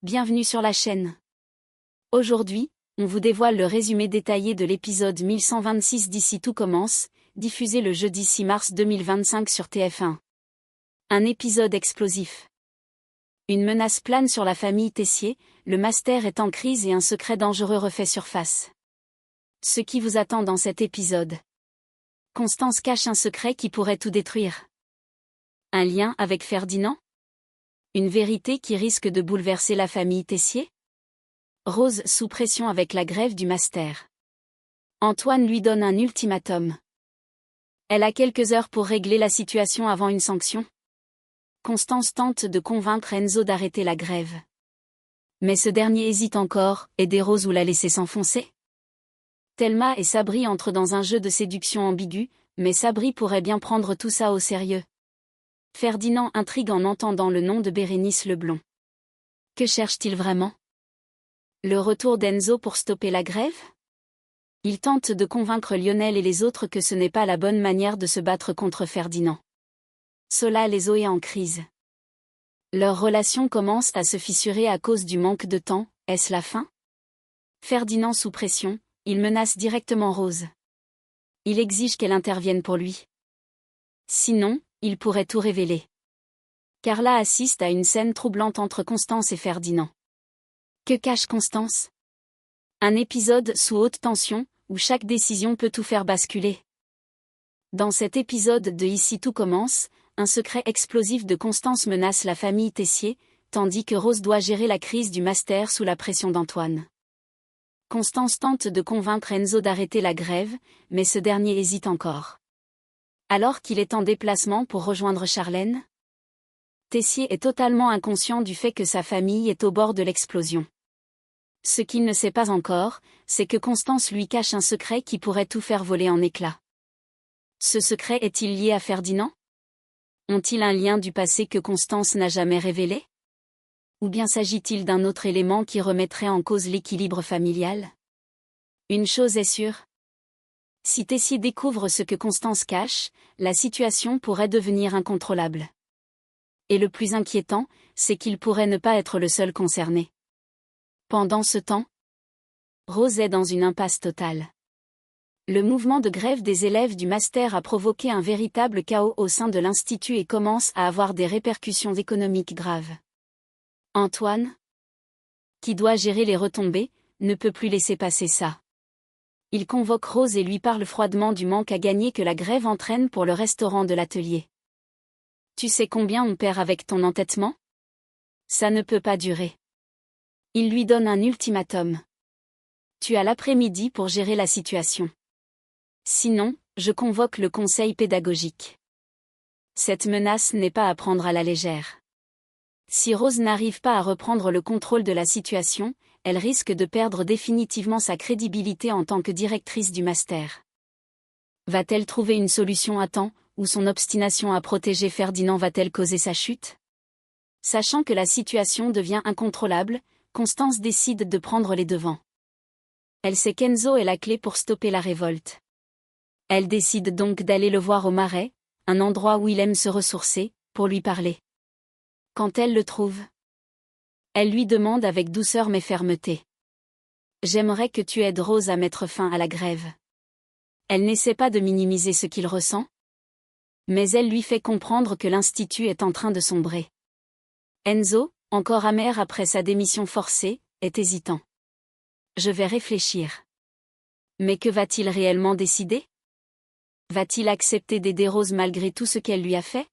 bienvenue sur la chaîne. Aujourd'hui, on vous dévoile le résumé détaillé de l'épisode 1126 d'Ici tout commence, diffusé le jeudi 6 mars 2025 sur TF1. Un épisode explosif. Une menace plane sur la famille Tessier, le master est en crise et un secret dangereux refait surface. Ce qui vous attend dans cet épisode. Constance cache un secret qui pourrait tout détruire. Un lien avec Ferdinand ? Une vérité qui risque de bouleverser la famille Tessier ? Rose sous pression avec la grève du master. Antoine lui donne un ultimatum. Elle a quelques heures pour régler la situation avant une sanction. Constance tente de convaincre Enzo d'arrêter la grève. Mais ce dernier hésite encore, aider Rose ou la laisser s'enfoncer ? Thelma et Sabri entrent dans un jeu de séduction ambigu, mais Sabri pourrait bien prendre tout ça au sérieux. Ferdinand intrigue en entendant le nom de Bérénice Leblond. Que cherche-t-il vraiment ? Le retour d'Enzo pour stopper la grève ? Il tente de convaincre Lionel et les autres que ce n'est pas la bonne manière de se battre contre Ferdinand. Solal et Zoé en crise. Leur relation commence à se fissurer à cause du manque de temps, est-ce la fin ? Ferdinand sous pression, il menace directement Rose. Il exige qu'elle intervienne pour lui. Sinon, il pourrait tout révéler. Carla assiste à une scène troublante entre Constance et Ferdinand. Que cache Constance ? Un épisode sous haute tension, où chaque décision peut tout faire basculer. Dans cet épisode de Ici tout commence, un secret explosif de Constance menace la famille Tessier, tandis que Rose doit gérer la crise du master sous la pression d'Antoine. Constance tente de convaincre Enzo d'arrêter la grève, mais ce dernier hésite encore. Alors qu'il est en déplacement pour rejoindre Charlène, Tessier est totalement inconscient du fait que sa famille est au bord de l'explosion. Ce qu'il ne sait pas encore, c'est que Constance lui cache un secret qui pourrait tout faire voler en éclats. Ce secret est-il lié à Ferdinand ? Ont-ils un lien du passé que Constance n'a jamais révélé ? Ou bien s'agit-il d'un autre élément qui remettrait en cause l'équilibre familial ? Une chose est sûre. Si Tessier découvre ce que Constance cache, la situation pourrait devenir incontrôlable. Et le plus inquiétant, c'est qu'il pourrait ne pas être le seul concerné. Pendant ce temps, Rose est dans une impasse totale. Le mouvement de grève des élèves du master a provoqué un véritable chaos au sein de l'institut et commence à avoir des répercussions économiques graves. Antoine, qui doit gérer les retombées, ne peut plus laisser passer ça. Il convoque Rose et lui parle froidement du manque à gagner que la grève entraîne pour le restaurant de l'atelier. Tu sais combien on perd avec ton entêtement ? Ça ne peut pas durer. Il lui donne un ultimatum. Tu as l'après-midi pour gérer la situation. Sinon, je convoque le conseil pédagogique. Cette menace n'est pas à prendre à la légère. Si Rose n'arrive pas à reprendre le contrôle de la situation, elle risque de perdre définitivement sa crédibilité en tant que directrice du master. Va-t-elle trouver une solution à temps, ou son obstination à protéger Ferdinand va-t-elle causer sa chute ? Sachant que la situation devient incontrôlable, Constance décide de prendre les devants. Elle sait qu'Enzo est la clé pour stopper la révolte. Elle décide donc d'aller le voir au Marais, un endroit où il aime se ressourcer, pour lui parler. Quand elle le trouve, elle lui demande avec douceur mais fermeté. J'aimerais que tu aides Rose à mettre fin à la grève. Elle n'essaie pas de minimiser ce qu'il ressent, mais elle lui fait comprendre que l'institut est en train de sombrer. Enzo, encore amer après sa démission forcée, est hésitant. Je vais réfléchir. Mais que va-t-il réellement décider ? Va-t-il accepter d'aider Rose malgré tout ce qu'elle lui a fait ?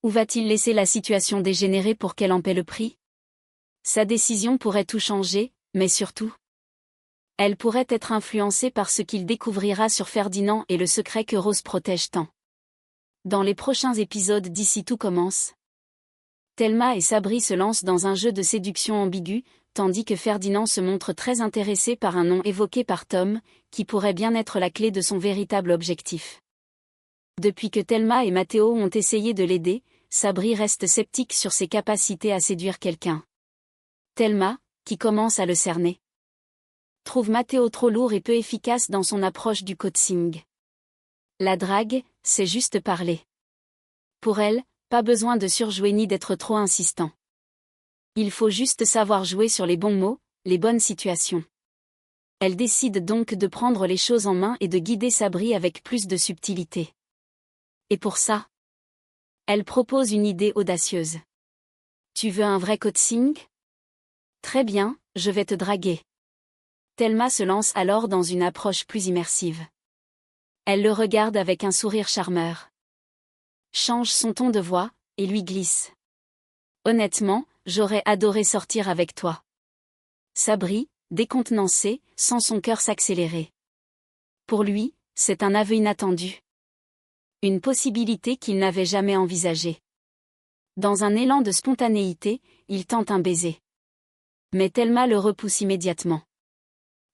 Ou va-t-il laisser la situation dégénérer pour qu'elle en paie le prix ? Sa décision pourrait tout changer, mais surtout, elle pourrait être influencée par ce qu'il découvrira sur Ferdinand et le secret que Rose protège tant. Dans les prochains épisodes d'Ici tout commence, Thelma et Sabri se lancent dans un jeu de séduction ambigu, tandis que Ferdinand se montre très intéressé par un nom évoqué par Tom, qui pourrait bien être la clé de son véritable objectif. Depuis que Thelma et Matteo ont essayé de l'aider, Sabri reste sceptique sur ses capacités à séduire quelqu'un. Thelma, qui commence à le cerner, trouve Matteo trop lourd et peu efficace dans son approche du coaching. La drague, c'est juste parler. Pour elle, pas besoin de surjouer ni d'être trop insistant. Il faut juste savoir jouer sur les bons mots, les bonnes situations. Elle décide donc de prendre les choses en main et de guider Sabri avec plus de subtilité. Et pour ça, elle propose une idée audacieuse. Tu veux un vrai coaching? Très bien, je vais te draguer. Thelma se lance alors dans une approche plus immersive. Elle le regarde avec un sourire charmeur. Change son ton de voix, et lui glisse. Honnêtement, j'aurais adoré sortir avec toi. Sabri, décontenancé, sent son cœur s'accélérer. Pour lui, c'est un aveu inattendu. Une possibilité qu'il n'avait jamais envisagée. Dans un élan de spontanéité, il tente un baiser. Mais Thelma le repousse immédiatement.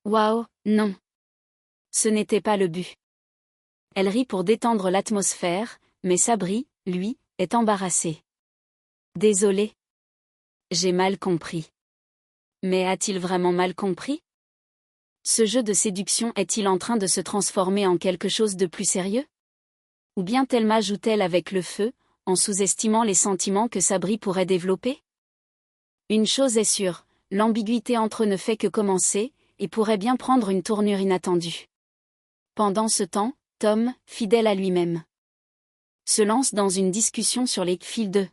Waouh, non. Ce n'était pas le but. Elle rit pour détendre l'atmosphère, mais Sabri, lui, est embarrassé. Désolé. J'ai mal compris. Mais a-t-il vraiment mal compris? Ce jeu de séduction est-il en train de se transformer en quelque chose de plus sérieux? Ou bien Thelma joue-t-elle avec le feu, en sous-estimant les sentiments que Sabri pourrait développer? Une chose est sûre, l'ambiguïté entre eux ne fait que commencer, et pourrait bien prendre une tournure inattendue. Pendant ce temps, Tom, fidèle à lui-même, se lance dans une discussion sur les fils de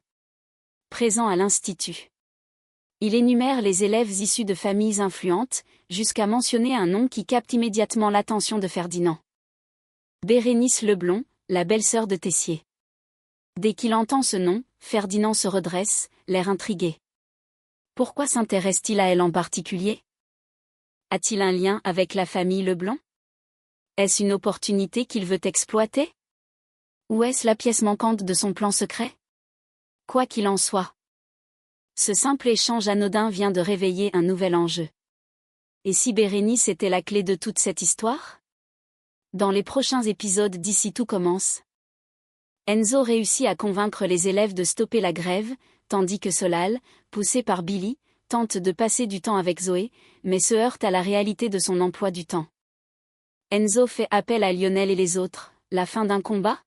présents à l'Institut. Il énumère les élèves issus de familles influentes, jusqu'à mentionner un nom qui capte immédiatement l'attention de Ferdinand. Bérénice Leblond, la belle-sœur de Tessier. Dès qu'il entend ce nom, Ferdinand se redresse, l'air intrigué. Pourquoi s'intéresse-t-il à elle en particulier? A-t-il un lien avec la famille Leblond? Est-ce une opportunité qu'il veut exploiter? Ou est-ce la pièce manquante de son plan secret? Quoi qu'il en soit, ce simple échange anodin vient de réveiller un nouvel enjeu. Et si Bérénice était la clé de toute cette histoire? Dans les prochains épisodes d'Ici tout commence, Enzo réussit à convaincre les élèves de stopper la grève, tandis que Solal, poussé par Billy, tente de passer du temps avec Zoé, mais se heurte à la réalité de son emploi du temps. Enzo fait appel à Lionel et les autres, la fin d'un combat?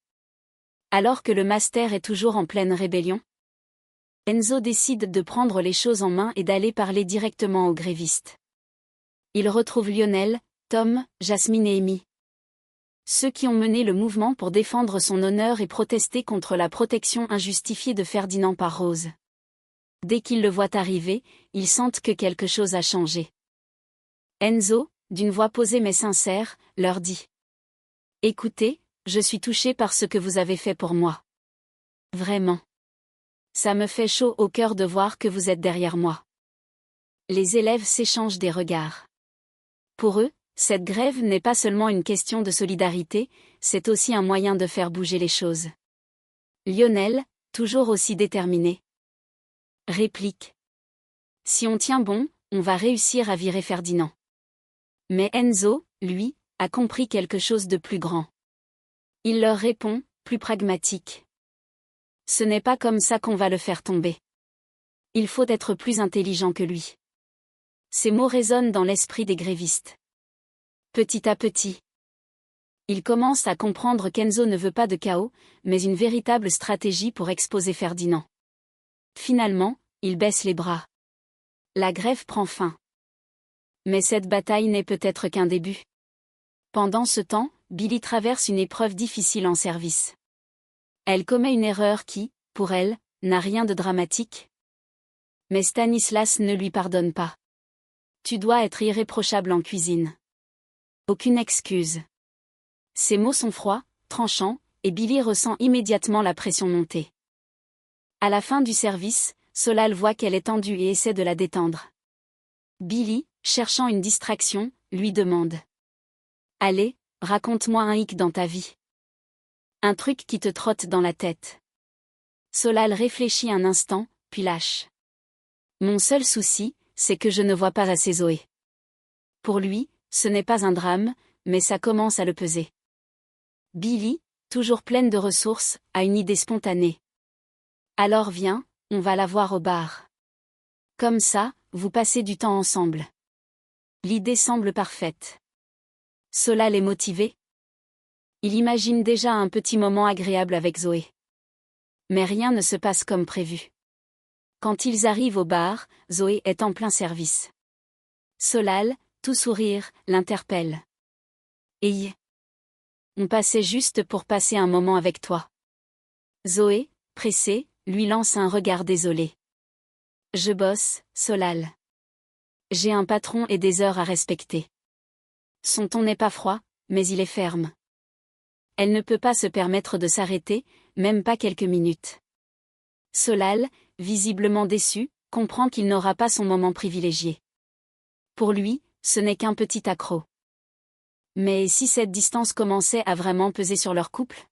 Alors que le master est toujours en pleine rébellion? Enzo décide de prendre les choses en main et d'aller parler directement aux grévistes. Il retrouve Lionel, Tom, Jasmine et Amy. Ceux qui ont mené le mouvement pour défendre son honneur et protester contre la protection injustifiée de Ferdinand par Rose. Dès qu'ils le voient arriver, ils sentent que quelque chose a changé. Enzo, d'une voix posée mais sincère, leur dit: « Écoutez, je suis touché par ce que vous avez fait pour moi. Vraiment. Ça me fait chaud au cœur de voir que vous êtes derrière moi. » Les élèves s'échangent des regards. Pour eux, cette grève n'est pas seulement une question de solidarité, c'est aussi un moyen de faire bouger les choses. Lionel, toujours aussi déterminé, réplique: « Si on tient bon, on va réussir à virer Ferdinand. » Mais Enzo, lui, a compris quelque chose de plus grand. Il leur répond, plus pragmatique: « Ce n'est pas comme ça qu'on va le faire tomber. Il faut être plus intelligent que lui. » Ces mots résonnent dans l'esprit des grévistes. Petit à petit, ils commencent à comprendre qu'Enzo ne veut pas de chaos, mais une véritable stratégie pour exposer Ferdinand. Finalement, ils baissent les bras. La grève prend fin. Mais cette bataille n'est peut-être qu'un début. Pendant ce temps, Billy traverse une épreuve difficile en service. Elle commet une erreur qui, pour elle, n'a rien de dramatique. Mais Stanislas ne lui pardonne pas. « Tu dois être irréprochable en cuisine. Aucune excuse. » Ces mots sont froids, tranchants, et Billy ressent immédiatement la pression monter. À la fin du service, Solal voit qu'elle est tendue et essaie de la détendre. Billy, cherchant une distraction, lui demande: « Allez, raconte-moi un hic dans ta vie. Un truc qui te trotte dans la tête. » Solal réfléchit un instant, puis lâche: « Mon seul souci, c'est que je ne vois pas assez Zoé. » Pour lui, ce n'est pas un drame, mais ça commence à le peser. Billy, toujours pleine de ressources, a une idée spontanée. « Alors viens, on va la voir au bar. Comme ça, vous passez du temps ensemble. » L'idée semble parfaite. Solal est motivé. Il imagine déjà un petit moment agréable avec Zoé. Mais rien ne se passe comme prévu. Quand ils arrivent au bar, Zoé est en plein service. Solal, tout sourire, l'interpelle. Hey! On passait juste pour passer un moment avec toi. Zoé, pressée, lui lance un regard désolé. Je bosse, Solal. J'ai un patron et des heures à respecter. Son ton n'est pas froid, mais il est ferme. Elle ne peut pas se permettre de s'arrêter, même pas quelques minutes. Solal, visiblement déçu, comprend qu'il n'aura pas son moment privilégié. Pour lui, ce n'est qu'un petit accroc. Mais si cette distance commençait à vraiment peser sur leur couple?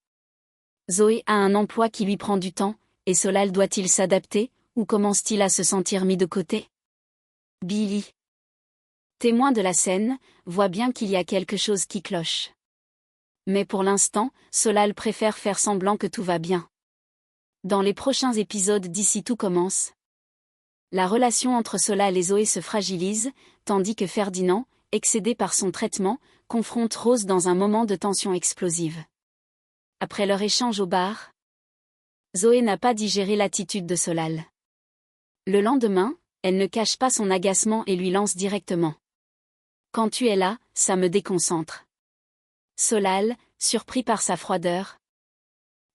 Zoé a un emploi qui lui prend du temps, et Solal doit-il s'adapter, ou commence-t-il à se sentir mis de côté? Billy, témoin de la scène, voit bien qu'il y a quelque chose qui cloche. Mais pour l'instant, Solal préfère faire semblant que tout va bien. Dans les prochains épisodes d'ici tout commence, la relation entre Solal et Zoé se fragilise, tandis que Ferdinand, excédé par son traitement, confronte Rose dans un moment de tension explosive. Après leur échange au bar, Zoé n'a pas digéré l'attitude de Solal. Le lendemain, elle ne cache pas son agacement et lui lance directement. Quand tu es là, ça me déconcentre. Solal, surpris par sa froideur,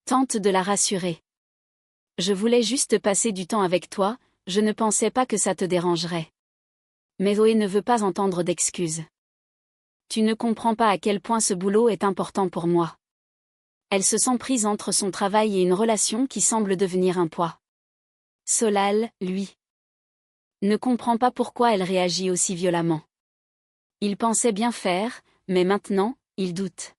tente de la rassurer. Je voulais juste passer du temps avec toi, je ne pensais pas que ça te dérangerait. Mais Zoé ne veut pas entendre d'excuses. Tu ne comprends pas à quel point ce boulot est important pour moi. Elle se sent prise entre son travail et une relation qui semble devenir un poids. Solal, lui, ne comprend pas pourquoi elle réagit aussi violemment. Il pensait bien faire, mais maintenant, il doute.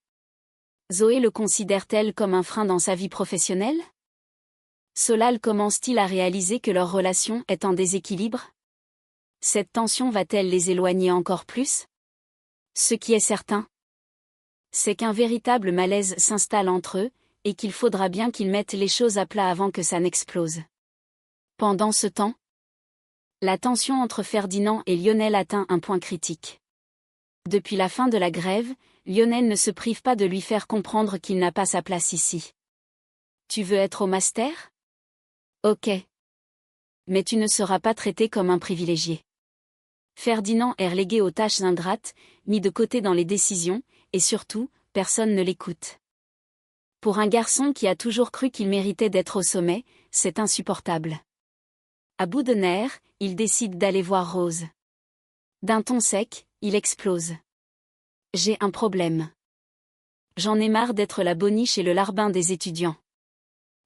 Zoé le considère-t-elle comme un frein dans sa vie professionnelle? Solal commence-t-il à réaliser que leur relation est en déséquilibre? Cette tension va-t-elle les éloigner encore plus? Ce qui est certain, c'est qu'un véritable malaise s'installe entre eux, et qu'il faudra bien qu'ils mettent les choses à plat avant que ça n'explose. Pendant ce temps, la tension entre Ferdinand et Lionel atteint un point critique. Depuis la fin de la grève, Lionel ne se prive pas de lui faire comprendre qu'il n'a pas sa place ici. Tu veux être au master? Ok. Mais tu ne seras pas traité comme un privilégié. Ferdinand est relégué aux tâches ingrates, mis de côté dans les décisions, et surtout, personne ne l'écoute. Pour un garçon qui a toujours cru qu'il méritait d'être au sommet, c'est insupportable. À bout de nerfs, il décide d'aller voir Rose. D'un ton sec, il explose. J'ai un problème. J'en ai marre d'être la boniche et le larbin des étudiants.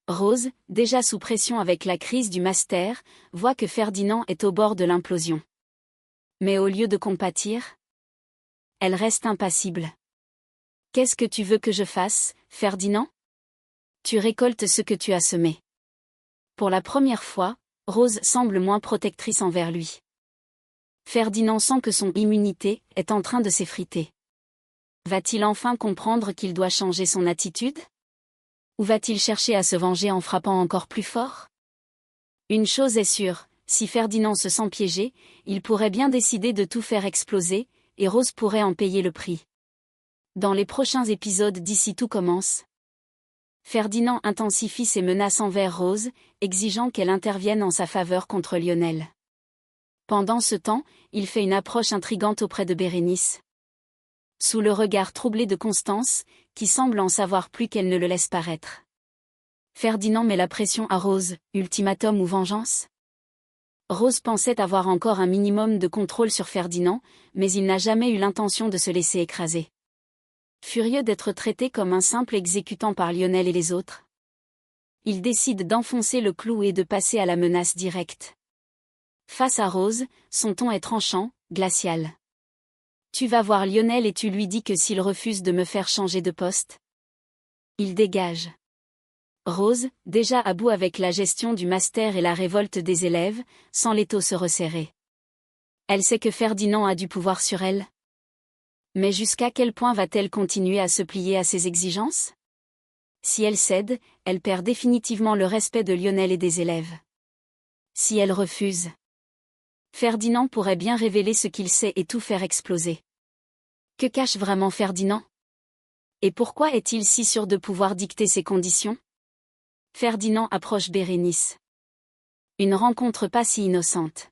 Rose, déjà sous pression avec la crise du master, voit que Ferdinand est au bord de l'implosion. Mais au lieu de compatir, elle reste impassible. Qu'est-ce que tu veux que je fasse, Ferdinand? Tu récoltes ce que tu as semé. Pour la première fois, Rose semble moins protectrice envers lui. Ferdinand sent que son immunité est en train de s'effriter. Va-t-il enfin comprendre qu'il doit changer son attitude? Ou va-t-il chercher à se venger en frappant encore plus fort? Une chose est sûre, si Ferdinand se sent piégé, il pourrait bien décider de tout faire exploser, et Rose pourrait en payer le prix. Dans les prochains épisodes d'ici tout commence, Ferdinand intensifie ses menaces envers Rose, exigeant qu'elle intervienne en sa faveur contre Lionel. Pendant ce temps, il fait une approche intrigante auprès de Bérénice. Sous le regard troublé de Constance, qui semble en savoir plus qu'elle ne le laisse paraître. Ferdinand met la pression à Rose, ultimatum ou vengeance? Rose pensait avoir encore un minimum de contrôle sur Ferdinand, mais il n'a jamais eu l'intention de se laisser écraser. Furieux d'être traité comme un simple exécutant par Lionel et les autres, il décide d'enfoncer le clou et de passer à la menace directe. Face à Rose, son ton est tranchant, glacial. Tu vas voir Lionel et tu lui dis que s'il refuse de me faire changer de poste, il dégage. Rose, déjà à bout avec la gestion du master et la révolte des élèves, sent l'étau se resserrer. Elle sait que Ferdinand a du pouvoir sur elle. Mais jusqu'à quel point va-t-elle continuer à se plier à ses exigences? Si elle cède, elle perd définitivement le respect de Lionel et des élèves. Si elle refuse, Ferdinand pourrait bien révéler ce qu'il sait et tout faire exploser. Que cache vraiment Ferdinand? Et pourquoi est-il si sûr de pouvoir dicter ses conditions? Ferdinand approche Bérénice. Une rencontre pas si innocente.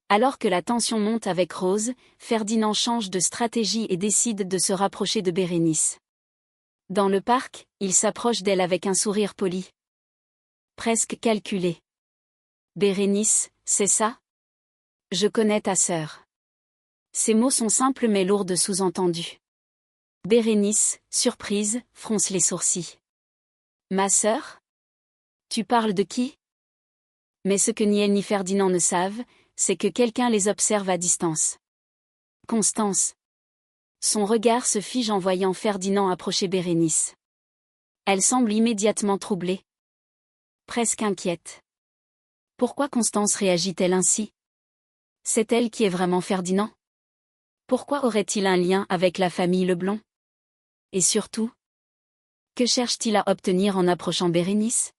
Alors que la tension monte avec Rose, Ferdinand change de stratégie et décide de se rapprocher de Bérénice. Dans le parc, il s'approche d'elle avec un sourire poli. Presque calculé. Bérénice, c'est ça? Je connais ta sœur. Ces mots sont simples mais lourds de sous-entendus. Bérénice, surprise, fronce les sourcils. Ma sœur? Tu parles de qui? Mais ce que ni elle ni Ferdinand ne savent, c'est que quelqu'un les observe à distance. Constance. Son regard se fige en voyant Ferdinand approcher Bérénice. Elle semble immédiatement troublée. Presque inquiète. Pourquoi Constance réagit-elle ainsi? C'est elle qui est vraiment Ferdinand? Pourquoi aurait-il un lien avec la famille Leblond? Et surtout, que cherche-t-il à obtenir en approchant Bérénice?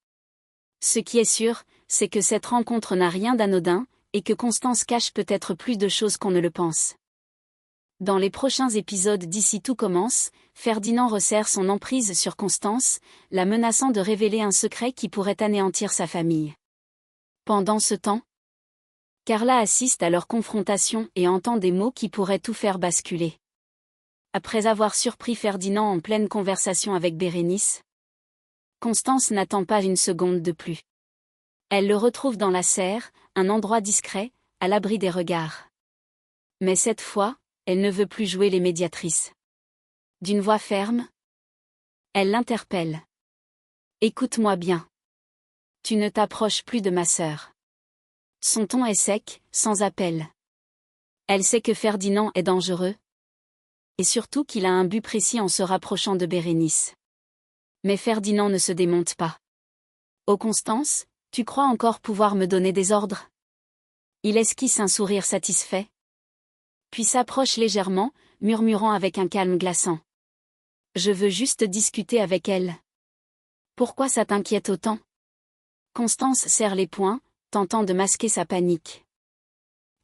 Ce qui est sûr, c'est que cette rencontre n'a rien d'anodin, et que Constance cache peut-être plus de choses qu'on ne le pense. Dans les prochains épisodes d'Ici tout commence, Ferdinand resserre son emprise sur Constance, la menaçant de révéler un secret qui pourrait anéantir sa famille. Pendant ce temps, Carla assiste à leur confrontation et entend des mots qui pourraient tout faire basculer. Après avoir surpris Ferdinand en pleine conversation avec Bérénice, Constance n'attend pas une seconde de plus. Elle le retrouve dans la serre, un endroit discret, à l'abri des regards. Mais cette fois, elle ne veut plus jouer les médiatrices. D'une voix ferme, elle l'interpelle. Écoute-moi bien. Tu ne t'approches plus de ma sœur. Son ton est sec, sans appel. Elle sait que Ferdinand est dangereux. Et surtout qu'il a un but précis en se rapprochant de Bérénice. Mais Ferdinand ne se démonte pas. Oh Constance, tu crois encore pouvoir me donner des ordres? Il esquisse un sourire satisfait. Puis s'approche légèrement, murmurant avec un calme glaçant. Je veux juste discuter avec elle. Pourquoi ça t'inquiète autant? Constance serre les poings, tentant de masquer sa panique.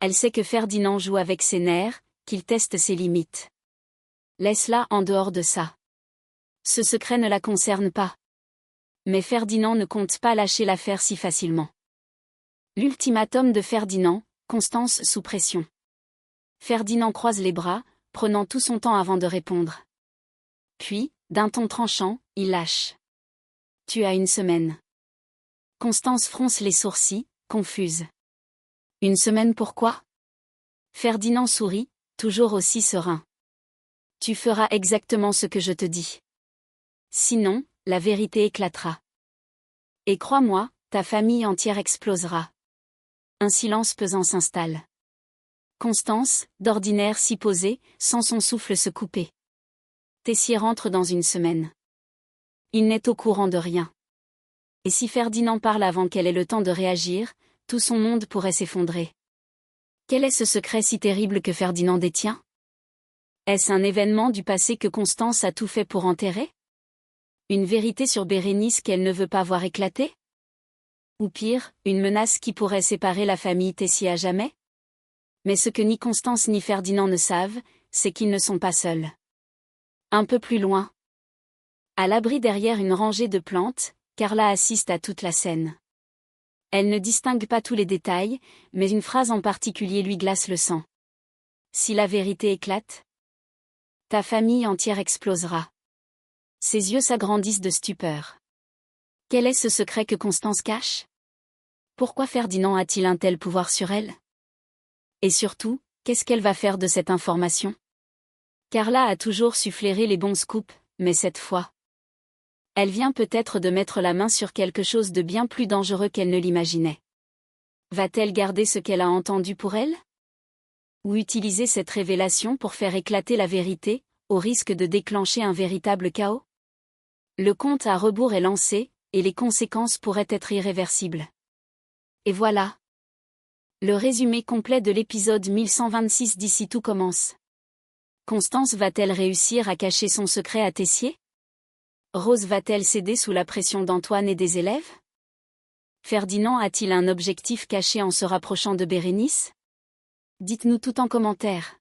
Elle sait que Ferdinand joue avec ses nerfs, qu'il teste ses limites. Laisse-la en dehors de ça. Ce secret ne la concerne pas. Mais Ferdinand ne compte pas lâcher l'affaire si facilement. L'ultimatum de Ferdinand, Constance sous pression. Ferdinand croise les bras, prenant tout son temps avant de répondre. Puis, d'un ton tranchant, il lâche. Tu as une semaine. Constance fronce les sourcils, confuse. Une semaine pourquoi? Ferdinand sourit, toujours aussi serein. Tu feras exactement ce que je te dis. Sinon, la vérité éclatera. Et crois-moi, ta famille entière explosera. Un silence pesant s'installe. Constance, d'ordinaire si posée, sent son souffle se couper. Tessier rentre dans une semaine. Il n'est au courant de rien. Et si Ferdinand parle avant qu'elle ait le temps de réagir, tout son monde pourrait s'effondrer. Quel est ce secret si terrible que Ferdinand détient? Est-ce un événement du passé que Constance a tout fait pour enterrer? Une vérité sur Bérénice qu'elle ne veut pas voir éclater? Ou pire, une menace qui pourrait séparer la famille Tessier à jamais? Mais ce que ni Constance ni Ferdinand ne savent, c'est qu'ils ne sont pas seuls. Un peu plus loin. À l'abri derrière une rangée de plantes, Carla assiste à toute la scène. Elle ne distingue pas tous les détails, mais une phrase en particulier lui glace le sang. Si la vérité éclate, ta famille entière explosera. Ses yeux s'agrandissent de stupeur. Quel est ce secret que Constance cache? Pourquoi Ferdinand a-t-il un tel pouvoir sur elle? Et surtout, qu'est-ce qu'elle va faire de cette information? Carla a toujours su flairer les bons scoops, mais cette fois, elle vient peut-être de mettre la main sur quelque chose de bien plus dangereux qu'elle ne l'imaginait. Va-t-elle garder ce qu'elle a entendu pour elle? Ou utiliser cette révélation pour faire éclater la vérité, au risque de déclencher un véritable chaos? Le compte à rebours est lancé, et les conséquences pourraient être irréversibles. Et voilà. Le résumé complet de l'épisode 1126 d'Ici tout commence. Constance va-t-elle réussir à cacher son secret à Tessier? Rose va-t-elle céder sous la pression d'Antoine et des élèves? Ferdinand a-t-il un objectif caché en se rapprochant de Bérénice? Dites-nous tout en commentaire.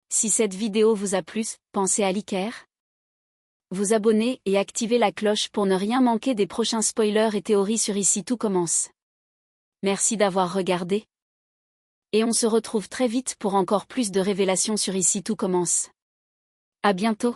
Si cette vidéo vous a plu, pensez à liker, vous abonner et activer la cloche pour ne rien manquer des prochains spoilers et théories sur Ici tout commence. Merci d'avoir regardé. Et on se retrouve très vite pour encore plus de révélations sur Ici tout commence. À bientôt.